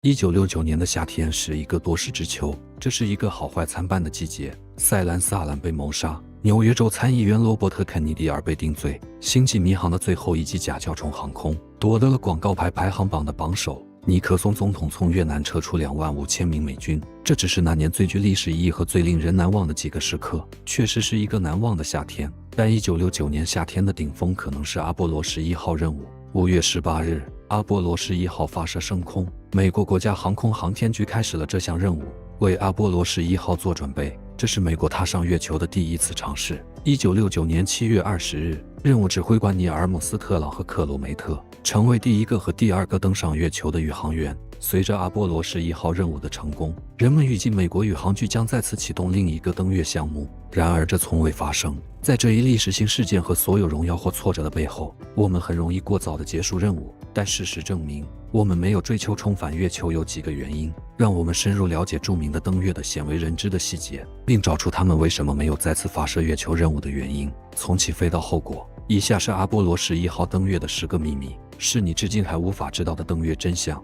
1969年的夏天是一个多事之秋，这是一个好坏参半的季节。塞兰萨兰被谋杀，纽约州参议员罗伯特·肯尼迪尔被定罪，星际迷航的最后一机甲壳虫航空夺得了广告牌排行榜的榜首。尼克松总统从越南撤出25000名美军，这只是那年最具历史意义和最令人难忘的几个时刻，确实是一个难忘的夏天。但1969年夏天的顶峰可能是阿波罗11号任务。5月18日，阿波罗11号发射升空，美国国家航空航天局开始了这项任务，为阿波罗11号做准备。这是美国踏上月球的第一次尝试。1969年7月20日，任务指挥官尼尔·姆斯特朗和克鲁梅特成为第一个和第二个登上月球的宇航员。随着阿波罗11号任务的成功，人们预计美国宇航局将再次启动另一个登月项目。然而这从未发生。在这一历史性事件和所有荣耀或挫折的背后，我们很容易过早地结束任务，但事实证明，我们没有追求重返月球有几个原因。让我们深入了解著名的登月的鲜为人知的细节，并找出他们为什么没有再次发射月球任务的原因，从起飞到后果。以下是阿波罗11号登月的10个秘密，是你至今还无法知道的登月真相。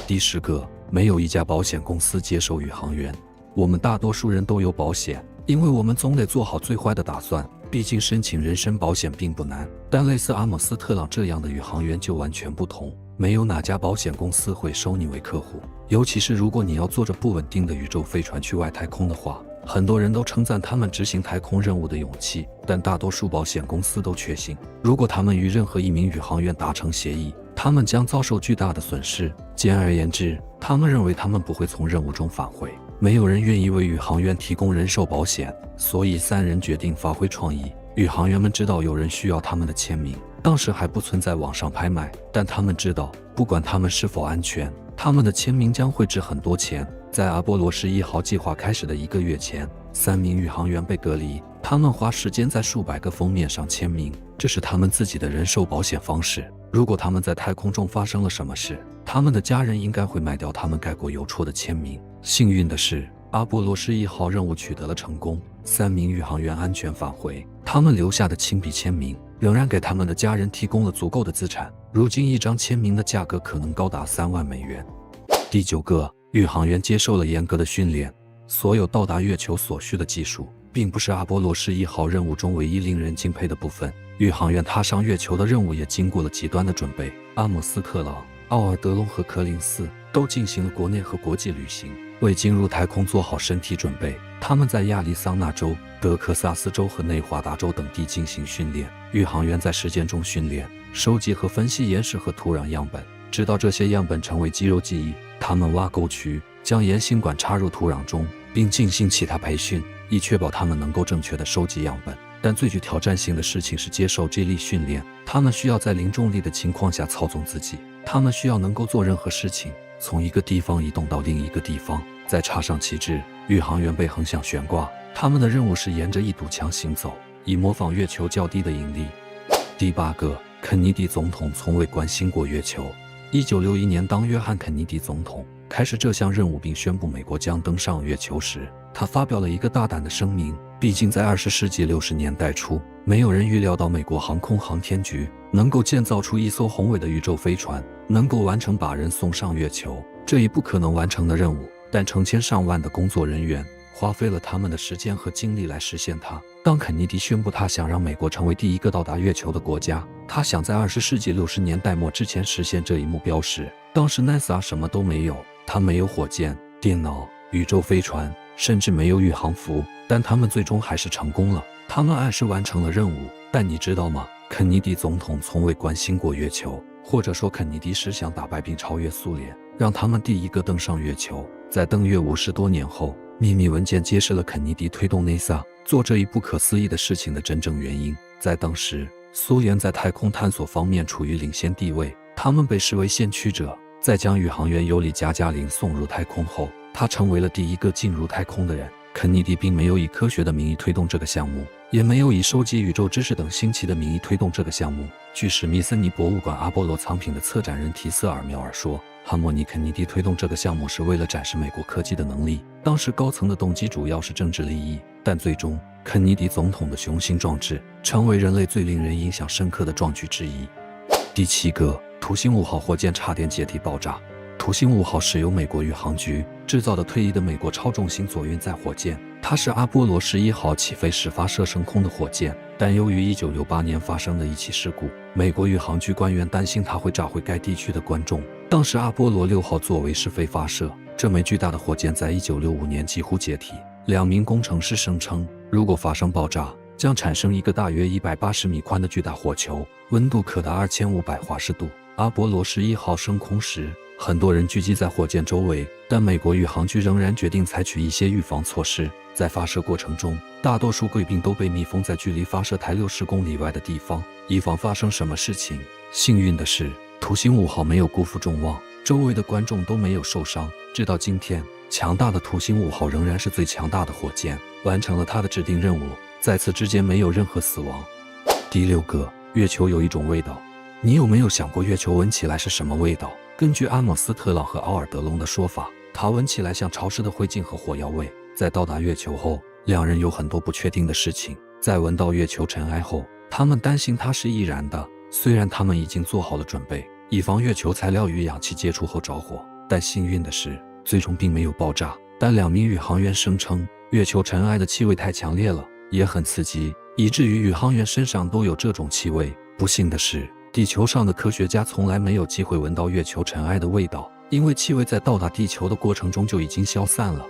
第10个，没有一家保险公司接受宇航员。我们大多数人都有保险，因为我们总得做好最坏的打算。毕竟申请人身保险并不难，但类似阿姆斯特朗这样的宇航员就完全不同。没有哪家保险公司会收你为客户，尤其是如果你要坐着不稳定的宇宙飞船去外太空的话。很多人都称赞他们执行太空任务的勇气，但大多数保险公司都确信，如果他们与任何一名宇航员达成协议，他们将遭受巨大的损失。简而言之，他们认为他们不会从任务中返回。没有人愿意为宇航员提供人寿保险，所以3人决定发挥创意。宇航员们知道有人需要他们的签名，当时还不存在网上拍卖，但他们知道，不管他们是否安全，他们的签名将会值很多钱。在阿波罗11号计划开始的1个月前，3名宇航员被隔离，他们花时间在数百个封面上签名，这是他们自己的人寿保险方式。如果他们在太空中发生了什么事，他们的家人应该会卖掉他们盖过邮戳的签名。幸运的是，阿波罗11号任务取得了成功，3名宇航员安全返回，他们留下的亲笔签名仍然给他们的家人提供了足够的资产。如今一张签名的价格可能高达3万美元。第9个，宇航员接受了严格的训练。所有到达月球所需的技术，并不是阿波罗11号任务中唯一令人敬佩的部分。宇航员踏上月球的任务也经过了极端的准备。阿姆斯特朗、奥尔德隆和柯林斯都进行了国内和国际旅行，为进入太空做好身体准备。他们在亚利桑那州、德克萨斯州和内华达州等地进行训练。宇航员在实践中训练、收集和分析岩石和土壤样本，直到这些样本成为肌肉记忆。他们挖沟渠，将盐芯管插入土壤中，并进行其他培训，以确保他们能够正确地收集样本。但最具挑战性的事情是接受这类训练。他们需要在零重力的情况下操纵自己，他们需要能够做任何事情，从一个地方移动到另一个地方，再插上旗帜。宇航员被横向悬挂，他们的任务是沿着一堵墙行走，以模仿月球较低的引力。第8个，肯尼迪总统从未关心过月球。1961年，当约翰·肯尼迪总统开始这项任务并宣布美国将登上月球时，他发表了一个大胆的声明。毕竟在20世纪60年代初，没有人预料到美国航空航天局能够建造出一艘宏伟的宇宙飞船，能够完成把人送上月球这一不可能完成的任务。但成千上万的工作人员花费了他们的时间和精力来实现它。当肯尼迪宣布他想让美国成为第一个到达月球的国家，他想在20世纪60年代末之前实现这一目标时，当时 NASA 什么都没有，他没有火箭、电脑、宇宙飞船，甚至没有宇航服。但他们最终还是成功了，他们按时完成了任务。但你知道吗？肯尼迪总统从未关心过月球，或者说肯尼迪是想打败并超越苏联，让他们第一个登上月球。在登月50多年后，秘密文件揭示了肯尼迪推动 NASA 做这一不可思议的事情的真正原因。在当时，苏联在太空探索方面处于领先地位，他们被视为先驱者。在将宇航员尤里·加加林送入太空后，他成为了第一个进入太空的人。肯尼迪并没有以科学的名义推动这个项目，也没有以收集宇宙知识等新奇的名义推动这个项目。据史密森尼博物馆阿波罗藏品的策展人提瑟尔·缪尔说，汉默尼·肯尼迪推动这个项目是为了展示美国科技的能力。当时高层的动机主要是政治利益，但最终肯尼迪总统的雄心壮志成为人类最令人印象深刻的壮举之一。第7个，土星5号火箭差点解体爆炸。土星5号是由美国宇航局制造的退役的美国超重型左运载火箭，它是阿波罗11号起飞时发射升空的火箭，但由于1968年发生的一起事故，美国宇航局官员担心它会炸毁该地区的观众。当时阿波罗6号作为试飞发射，这枚巨大的火箭在1965年几乎解体。2名工程师声称，如果发生爆炸，将产生一个大约180米宽的巨大火球，温度可达2500华氏度。阿波罗11号升空时，很多人聚集在火箭周围，但美国宇航局仍然决定采取一些预防措施。在发射过程中，大多数贵宾都被密封在距离发射台60公里外的地方，以防发生什么事情。幸运的是，土星5号没有辜负众望，周围的观众都没有受伤。直到今天，强大的土星5号仍然是最强大的火箭，完成了它的指定任务，在此之间没有任何死亡。第6个，月球有一种味道。你有没有想过月球闻起来是什么味道？根据阿姆斯特朗和奥尔德隆的说法，它闻起来像潮湿的灰烬和火药味。在到达月球后，两人有很多不确定的事情。在闻到月球尘埃后，他们担心它是易燃的，虽然他们已经做好了准备，以防月球材料与氧气接触后着火。但幸运的是，最终并没有爆炸。但2名宇航员声称，月球尘埃的气味太强烈了，也很刺激，以至于宇航员身上都有这种气味。不幸的是，地球上的科学家从来没有机会闻到月球尘埃的味道，因为气味在到达地球的过程中就已经消散了。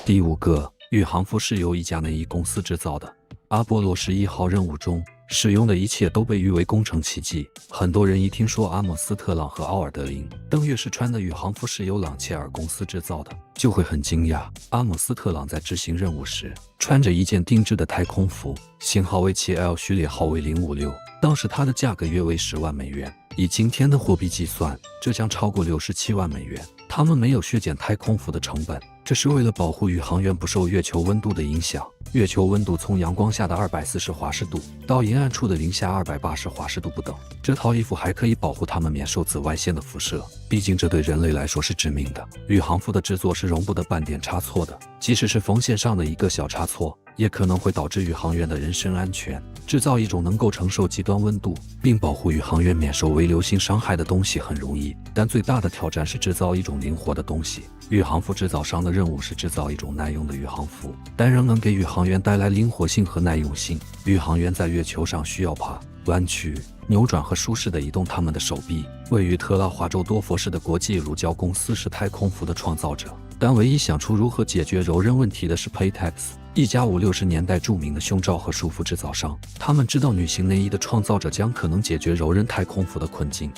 第5个，宇航服是由一家内衣公司制造的。阿波罗11号任务中使用的一切都被誉为工程奇迹。很多人一听说阿姆斯特朗和奥尔德林登月时穿的宇航服是由朗切尔公司制造的，就会很惊讶。阿姆斯特朗在执行任务时穿着一件定制的太空服，型号为7L， 序列号为056，当时它的价格约为10万美元，以今天的货币计算，这将超过67万美元。他们没有削减太空服的成本，这是为了保护宇航员不受月球温度的影响。月球温度从阳光下的240华氏度到阴暗处的零下280华氏度不等，这套衣服还可以保护他们免受紫外线的辐射，毕竟这对人类来说是致命的。宇航服的制作是容不得半点差错的，即使是缝线上的一个小差错，也可能会导致宇航员的人身安全。制造一种能够承受极端温度并保护宇航员免受微流星伤害的东西很容易，但最大的挑战是制造一种灵活的东西。宇航服制造商的任务是制造一种耐用的宇航服，但仍能给宇航员带来灵活性和耐用性。宇航员在月球上需要爬、弯曲、扭转和舒适地移动他们的手臂。位于特拉华州多佛市的国际乳胶公司是太空服的创造者，但唯一想出如何解决柔韧问题的是 Paytex， 一家50-60年代著名的胸罩和束缚制造商。他们知道女性内衣的创造者将可能解决柔韧太空服的困境。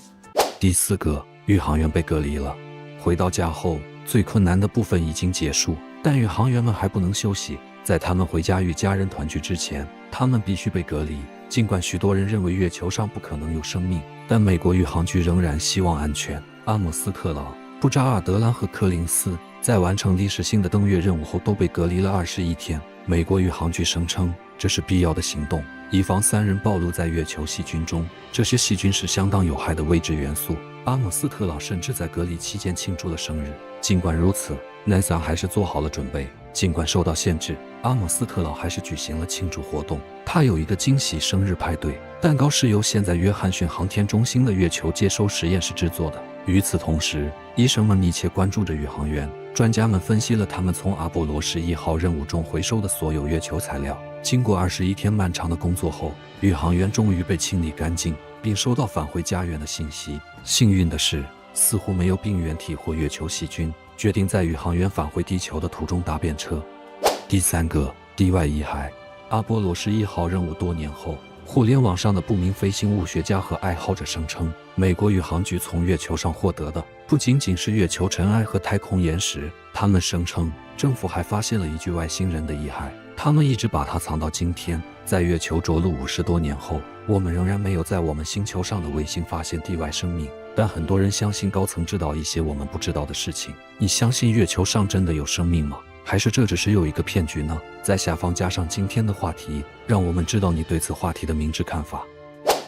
第4个，宇航员被隔离了。回到家后，最困难的部分已经结束，但宇航员们还不能休息。在他们回家与家人团聚之前，他们必须被隔离。尽管许多人认为月球上不可能有生命，但美国宇航局仍然希望安全。阿姆斯特朗、布扎尔德兰和柯林斯在完成历史性的登月任务后都被隔离了21天。美国宇航局声称，这是必要的行动，以防3人暴露在月球细菌中。这些细菌是相当有害的未知元素。阿姆斯特朗甚至在隔离期间庆祝了生日。尽管如此， NASA 还是做好了准备。尽管受到限制，阿姆斯特朗还是举行了庆祝活动。他有一个惊喜生日派对，蛋糕是由现在约翰逊航天中心的月球接收实验室制作的。与此同时，医生们密切关注着宇航员，专家们分析了他们从阿波罗11号任务中回收的所有月球材料。经过21天漫长的工作后，宇航员终于被清理干净，并收到返回家园的信息。幸运的是，似乎没有病原体或月球细菌，决定在宇航员返回地球的途中搭便车。第3个，地外遗骸。阿波罗11号任务多年后，互联网上的不明飞行物学家和爱好者声称，美国宇航局从月球上获得的不仅仅是月球尘埃和太空岩石，他们声称政府还发现了一具外星人的遗骸，他们一直把它藏到今天。在月球着陆50多年后，我们仍然没有在我们星球上的卫星发现地外生命，但很多人相信高层知道一些我们不知道的事情。你相信月球上真的有生命吗？还是这只是有一个骗局呢？在下方加上今天的话题，让我们知道你对此话题的明智看法。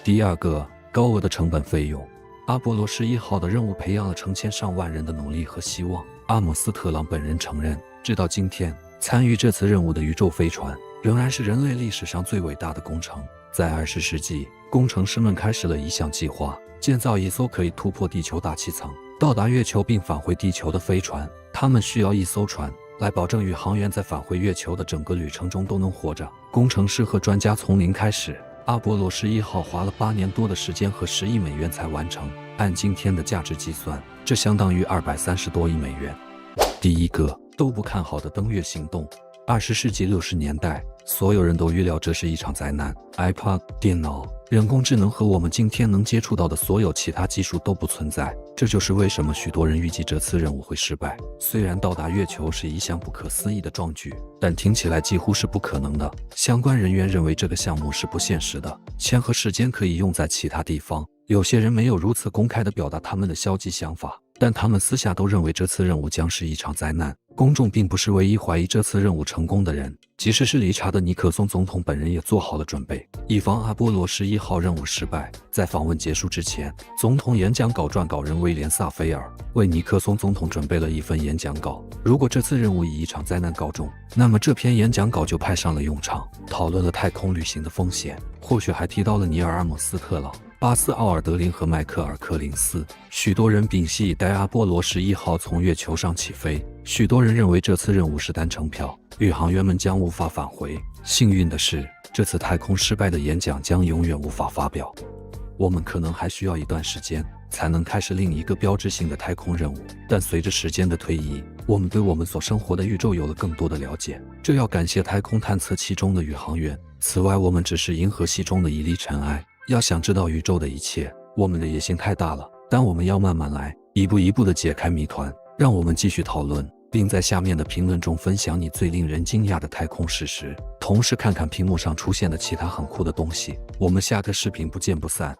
第2个，高额的成本费用。阿波罗11号的任务培养了成千上万人的努力和希望。阿姆斯特朗本人承认，直到今天，参与这次任务的宇宙飞船仍然是人类历史上最伟大的工程。在20世纪，工程师们开始了一项计划，建造一艘可以突破地球大气层，到达月球并返回地球的飞船。他们需要一艘船来保证宇航员在返回月球的整个旅程中都能活着。工程师和专家从零开始。阿波罗11号花了8年多的时间和10亿美元才完成，按今天的价值计算，这相当于230多亿美元。第一个都不看好的登月行动。20世纪60年代，所有人都预料这是一场灾难。iPad、电脑、人工智能和我们今天能接触到的所有其他技术都不存在。这就是为什么许多人预计这次任务会失败。虽然到达月球是一项不可思议的壮举，但听起来几乎是不可能的。相关人员认为这个项目是不现实的，钱和时间可以用在其他地方。有些人没有如此公开地表达他们的消极想法，但他们私下都认为这次任务将是一场灾难。公众并不是唯一怀疑这次任务成功的人，即使是理查德·尼克松总统本人也做好了准备，以防阿波罗11号任务失败。在访问结束之前，总统演讲稿撰稿人威廉·萨菲尔为尼克松总统准备了一份演讲稿。如果这次任务以一场灾难告终，那么这篇演讲稿就派上了用场，讨论了太空旅行的风险，或许还提到了尼尔·阿姆斯特朗、巴斯·奥尔德林和迈克尔·柯林斯。许多人屏息以待阿波罗11号从月球上起飞。许多人认为这次任务是单程票，宇航员们将无法返回。幸运的是，这次太空失败的演讲将永远无法发表。我们可能还需要一段时间才能开始另一个标志性的太空任务，但随着时间的推移，我们对我们所生活的宇宙有了更多的了解，这要感谢太空探测器中的宇航员。此外，我们只是银河系中的一粒尘埃。要想知道宇宙的一切，我们的野心太大了，但我们要慢慢来，一步一步地解开谜团。让我们继续讨论，并在下面的评论中分享你最令人惊讶的太空事实，同时看看屏幕上出现的其他很酷的东西。我们下个视频不见不散。